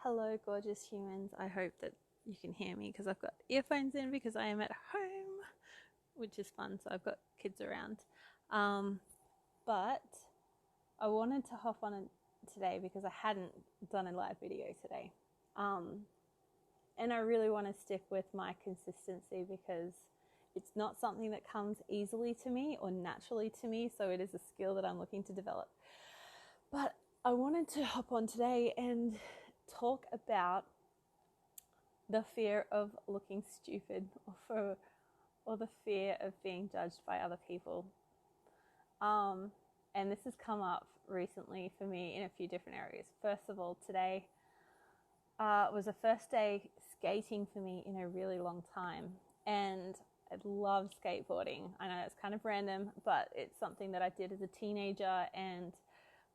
Hello, gorgeous humans. I hope that you can hear me because I've got earphones in because I am at home, which is fun. So I've got kids around. But I wanted to hop on today because I hadn't done a live video today. And I really want to stick with my consistency because it's not something that comes easily to me or naturally to me. So it is a skill that I'm looking to develop. But I wanted to hop on today and talk about the fear of looking stupid or the fear of being judged by other people. And this has come up recently for me in a few different areas. First of all, today was the first day skating for me in a really long time. And I love skateboarding. I know it's kind of random, but it's something that I did as a teenager, and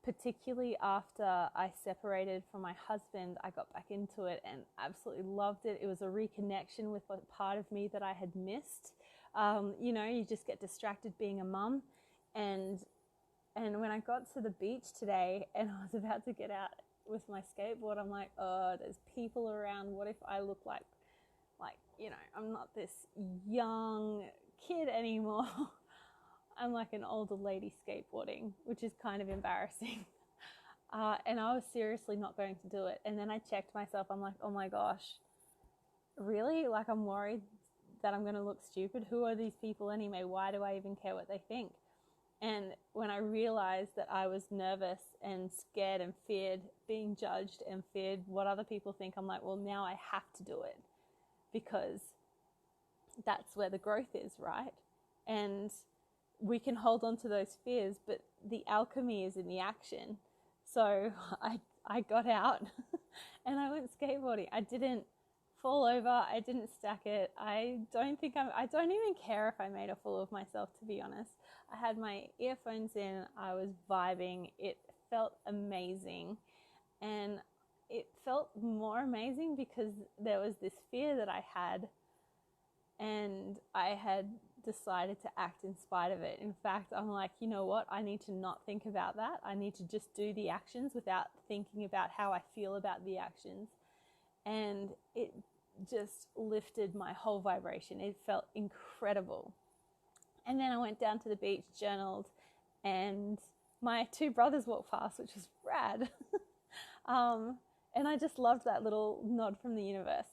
particularly after I separated from my husband, I got back into it and absolutely loved it. It was a reconnection with a part of me that I had missed. You just get distracted being a mum. And when I got to the beach today and I was about to get out with my skateboard, I'm like, oh, there's people around. What if I look like I'm not this young kid anymore. I'm like an older lady skateboarding, which is kind of embarrassing. And I was seriously not going to do it. And then I checked myself. I'm like, oh my gosh, really? Like, I'm worried that I'm going to look stupid. Who are these people anyway? Why do I even care what they think? And when I realized that I was nervous and scared and feared being judged and feared what other people think, I'm like, well, now I have to do it because that's where the growth is, right? And we can hold on to those fears, but the alchemy is in the action. So I got out and I went skateboarding. I didn't fall over. I didn't stack it. I don't even care if I made a fool of myself, to be honest. I had my earphones in. I was vibing. It felt amazing. And it felt more amazing because there was this fear that I had, and I had decided to act in spite of it. In fact, I'm like, you know what? I need to not think about that. I need to just do the actions without thinking about how I feel about the actions. And it just lifted my whole vibration. It felt incredible. And then I went down to the beach, journaled, and my two brothers walked past, which was rad. And I just loved that little nod from the universe.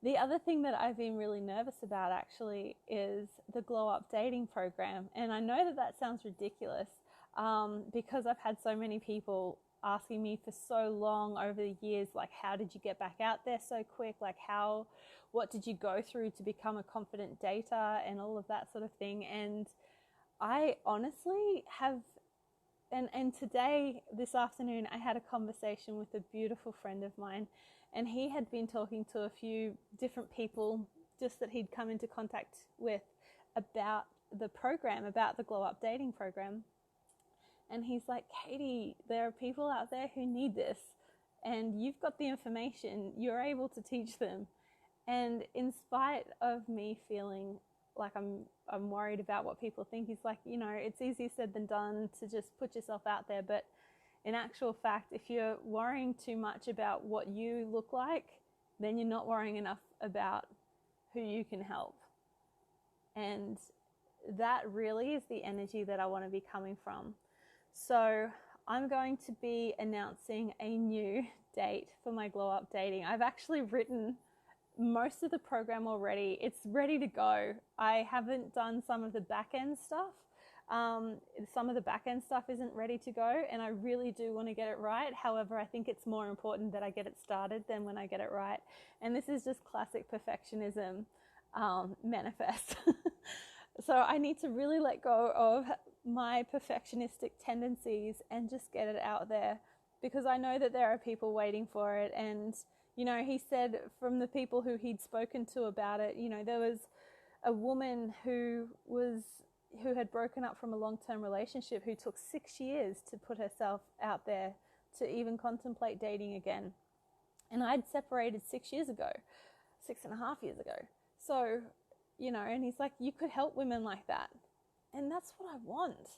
The other thing that I've been really nervous about actually is the Glow Up dating program. And I know that sounds ridiculous because I've had so many people asking me for so long over the years, like, how did you get back out there so quick? Like, what did you go through to become a confident dater and all of that sort of thing? And I honestly have, and today, this afternoon, I had a conversation with a beautiful friend of mine, and he had been talking to a few different people just that he'd come into contact with about the program, about the Glow Up dating program. And he's like, Katie, there are people out there who need this, and you've got the information, you're able to teach them. And in spite of me feeling like I'm worried about what people think, he's like, it's easier said than done to just put yourself out there. But in actual fact, if you're worrying too much about what you look like, then you're not worrying enough about who you can help. And that really is the energy that I want to be coming from. So I'm going to be announcing a new date for my Glow Up dating. I've actually written most of the program already. It's ready to go. I haven't done some of the back end stuff. Some of the back end stuff isn't ready to go, and I really do want to get it right. However, I think it's more important that I get it started than when I get it right. And this is just classic perfectionism manifest. So I need to really let go of my perfectionistic tendencies and just get it out there, because I know that there are people waiting for it. And he said from the people who he'd spoken to about it, there was a woman who had broken up from a long-term relationship who took 6 years to put herself out there to even contemplate dating again. And I'd separated 6.5 years ago. So, and he's like, you could help women like that. And that's what I want.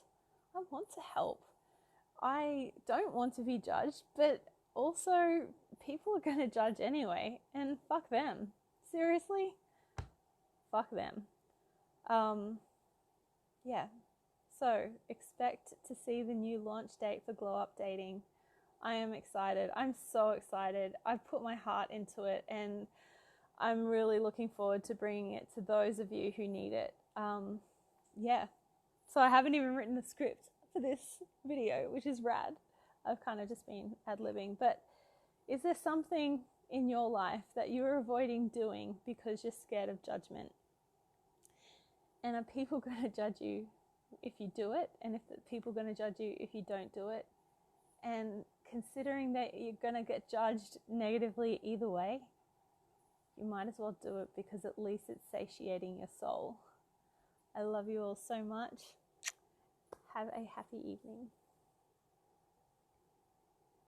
I want to help. I don't want to be judged, but also, people are going to judge anyway, and fuck them. Seriously? Fuck them. Yeah. So, expect to see the new launch date for Glow Up Dating. I am excited. I'm so excited. I've put my heart into it, and I'm really looking forward to bringing it to those of you who need it. Yeah. So I haven't even written a script for this video, which is rad. I've kind of just been ad-libbing. But is there something in your life that you're avoiding doing because you're scared of judgment? And are people going to judge you if you do it? And if people are going to judge you if you don't do it? And considering that you're going to get judged negatively either way, you might as well do it, because at least it's satiating your soul. I love you all so much. Have a happy evening.